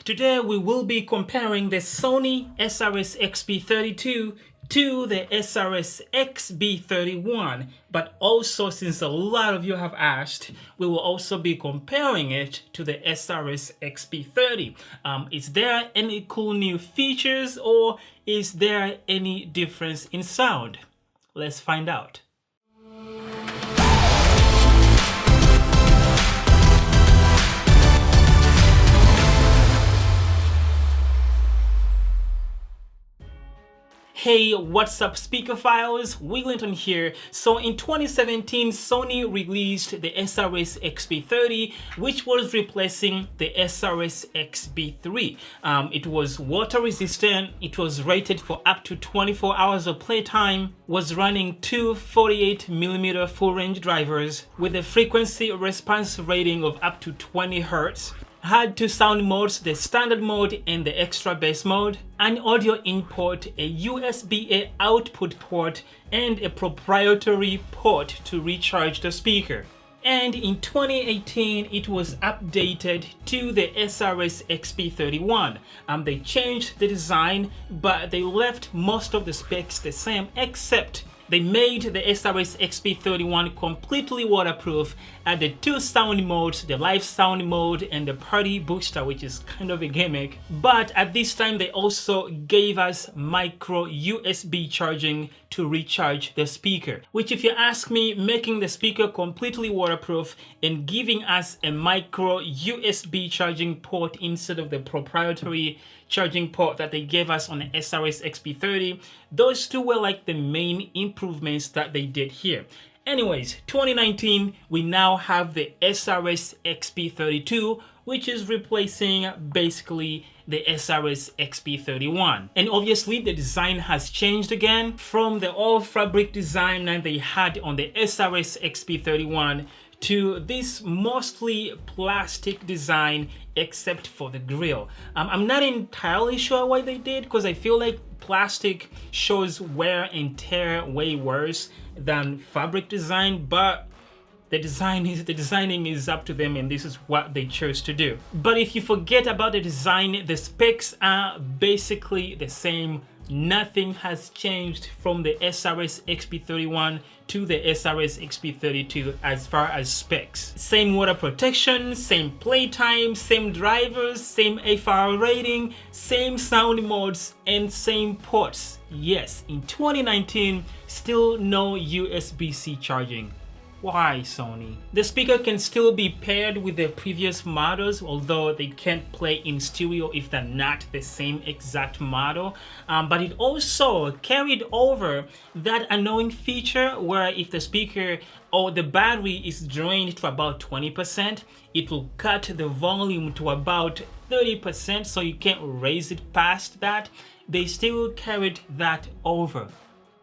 Today we will be comparing the Sony SRS XB32 to the SRS XB31, but also, since a lot of you have asked, we will also be comparing it to the SRS XB30. Is there any cool new features, or is there any difference in sound? Let's find out. Hey, what's up, speakerphiles? Wiglinton here. So in 2017, Sony released the SRS XB30, which was replacing the SRS XB3. It was water resistant, it was rated for up to 24 hours of playtime, was running two 48mm full range drivers with a frequency response rating of up to 20 Hz. Had two sound modes, the standard mode and the extra bass mode, an audio input, a USB-A output port, and a proprietary port to recharge the speaker. And in 2018, it was updated to the SRS XB31. They changed the design, but they left most of the specs the same, except they made the SRS XB31 completely waterproof, added two sound modes, the live sound mode and the party booster, which is kind of a gimmick. But at this time, they also gave us micro USB charging to recharge the speaker, which, if you ask me, making the speaker completely waterproof and giving us a micro USB charging port instead of the proprietary charging port that they gave us on the SRS XB30, those two were like the main improvements that they did here. Anyways, 2019, we now have the SRS XB32, which is replacing basically the SRS XB31. And obviously the design has changed again from the all fabric design that they had on the SRS XB31 to this mostly plastic design except for the grille. I'm not entirely sure why they did, because I feel like plastic shows wear and tear way worse than fabric design, but the designing is up to them, and this is what they chose to do. But if you forget about the design, the specs are basically the same. Nothing has changed from the SRS XB31 to the SRS XB32 as far as specs. Same water protection, same playtime, same drivers, same FR rating, same sound modes, and same ports. Yes, in 2019, still no USB-C charging. Why, Sony? The speaker can still be paired with the previous models, although they can't play in stereo if they're not the same exact model. But it also carried over that annoying feature where if the speaker or the battery is drained to about 20%, it will cut the volume to about 30%, so you can't raise it past that. They still carried that over.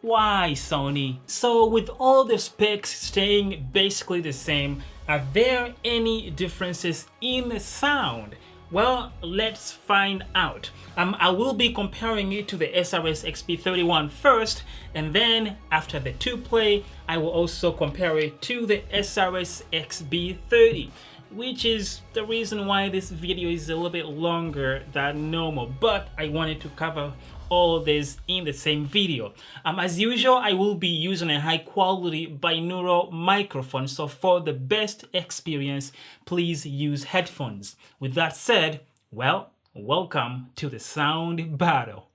Why, Sony? So with all the specs staying basically the same, are there any differences in the sound? Well, let's find out. I will be comparing it to the SRS XB31 first, and then after the two play, I will also compare it to the SRS XB30, which is the reason why this video is a little bit longer than normal, but I wanted to cover all this in the same video. As usual, I will be using a high quality binaural microphone, so for the best experience, please use headphones. With that said, well, welcome to the sound battle.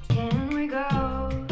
Can we go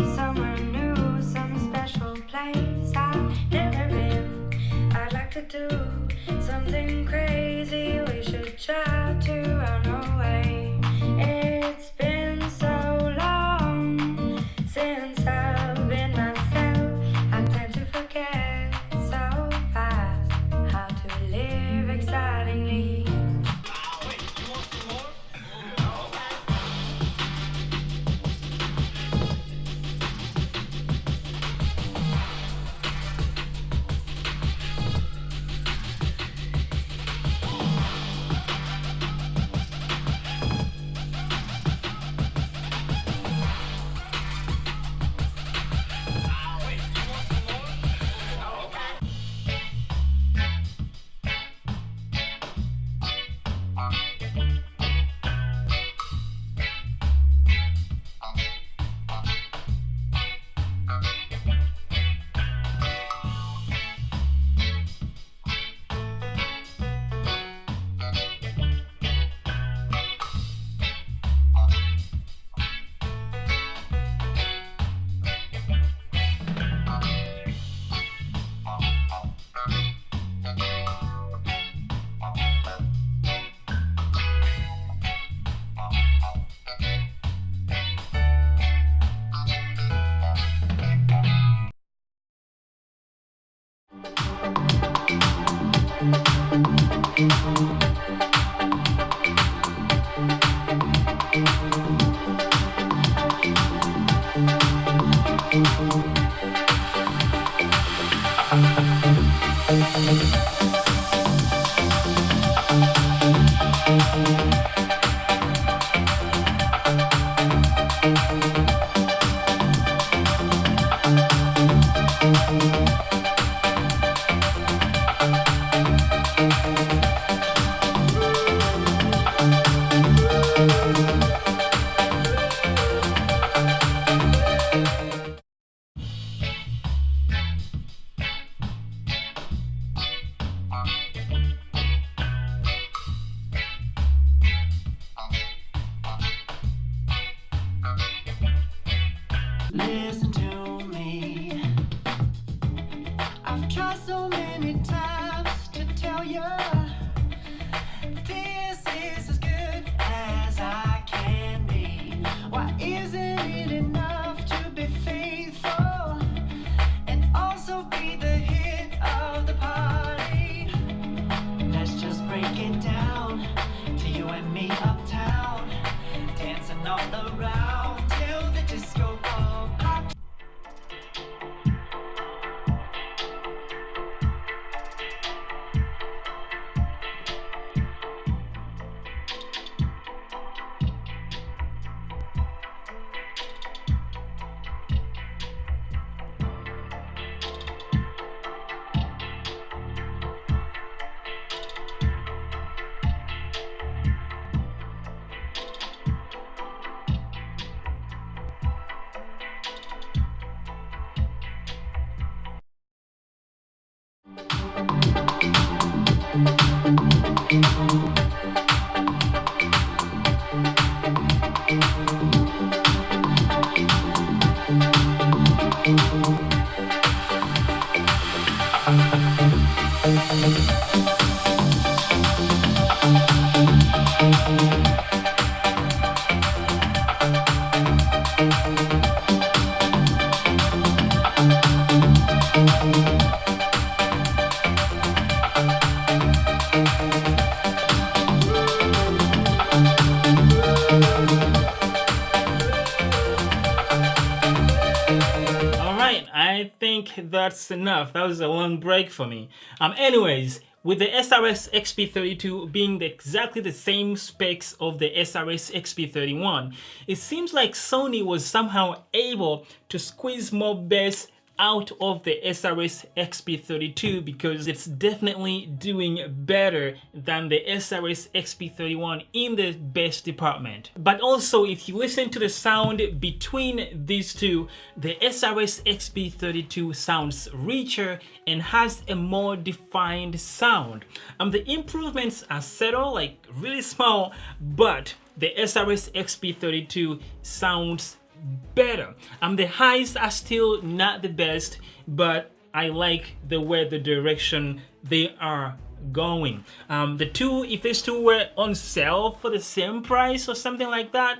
Listen to me. I've tried so many times to tell you this is as good as I can be. Why isn't it enough to be faithful and also be the hit of the party? Let's just break it down to you and me uptown, dancing all around till the disco ball pops. I think that's enough. That was a long break for me. Anyways, with the SRS XB32 being exactly the same specs of the SRS XB31, it seems like Sony was somehow able to squeeze more bass out of the SRS XB32 because it's definitely doing better than the SRS XB31 in the bass department. But also, if you listen to the sound between these two, the SRS XB32 sounds richer and has a more defined sound. The improvements are subtle, like really small, but the SRS XB32 sounds better. The highs are still not the best, but I like the way the direction they are going. The two, if these two were on sale for the same price or something like that,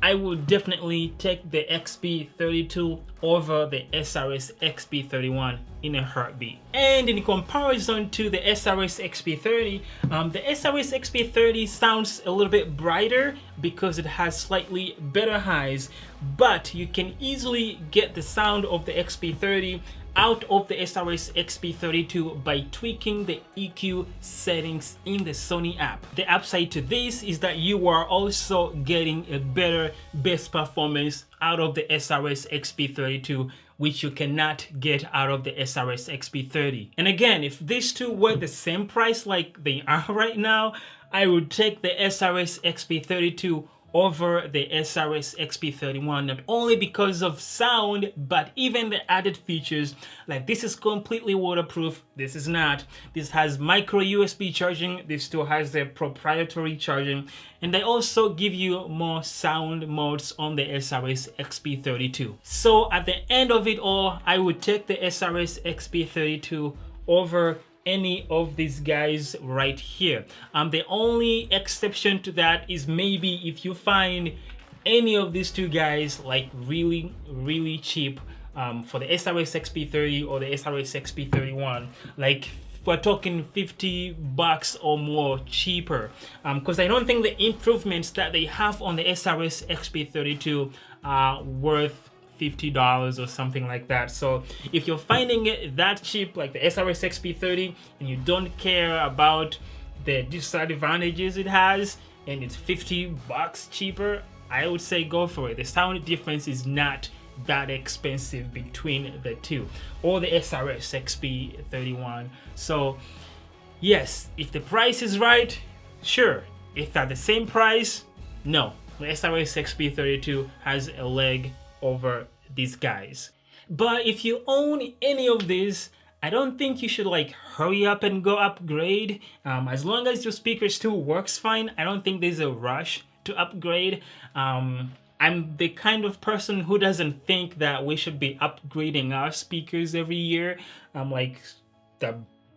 I would definitely take the XB32 over the SRS XB31 in a heartbeat. And in comparison to the SRS XB30, the SRS XB30 sounds a little bit brighter because it has slightly better highs, but you can easily get the sound of the XB30 out of the SRS XB32 by tweaking the EQ settings in the Sony app. The upside to this is that you are also getting a better bass performance out of the SRS XB32, which you cannot get out of the SRS XB30. And again, if these two were the same price like they are right now, I would take the SRS XB32 over the SRS XB31, not only because of sound, but even the added features. Like, this is completely waterproof, this is not. This has micro USB charging, this still has the proprietary charging, and they also give you more sound modes on the SRS XB32. So at the end of it all, I would take the SRS XB32 over any of these guys right here. The only exception to that is maybe if you find any of these two guys like really cheap, for the SRS XB30 or the SRS XB31, like we're talking $50 or more cheaper, because I don't think the improvements that they have on the SRS XB32 are worth $50 or something like that. So if you're finding it that cheap, like the SRS XB30, and you don't care about the disadvantages it has, and it's $50 cheaper, I would say go for it. The sound difference is not that expensive between the two, or the SRS XB31. So yes, if the price is right, sure. If at the same price, no. The SRS XB32 has a leg over these guys. But if you own any of these, I don't think you should like hurry up and go upgrade. As long as your speaker still works fine, I don't think there's a rush to upgrade. I'm the kind of person who doesn't think that we should be upgrading our speakers every year. I'm like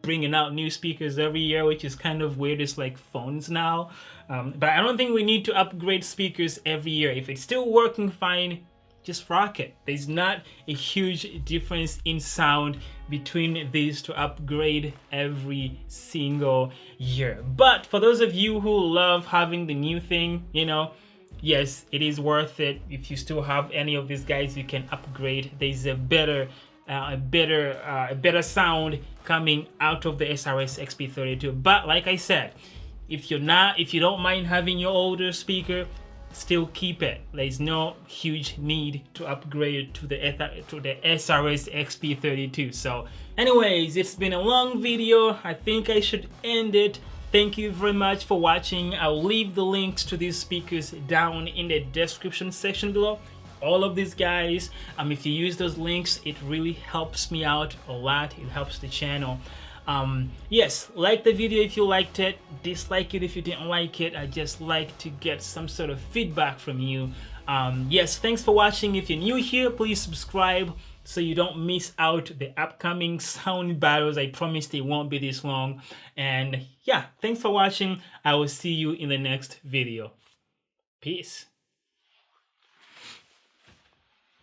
bringing out new speakers every year, which is kind of weird. It's like phones now. But I don't think we need to upgrade speakers every year. If it's still working fine, just rock it. There's not a huge difference in sound between these to upgrade every single year. But for those of you who love having the new thing, you know, yes, it is worth it. If you still have any of these guys, you can upgrade. There's a better sound coming out of the SRS XB32. But like I said, if you don't mind having your older speaker, still keep it. There's no huge need to upgrade to the SRS XB32. So anyways, it's been a long video. I think I should end it. Thank you very much for watching. I'll leave the links to these speakers down in the description section below. All of these guys, if you use those links, it really helps me out a lot. It helps the channel. Yes, like the video if you liked it, dislike it if you didn't like it. I just like to get some sort of feedback from you. Yes, thanks for watching. If you're new here, please subscribe so you don't miss out the upcoming sound battles. I promise they won't be this long. And yeah, thanks for watching. I will see you in the next video. Peace.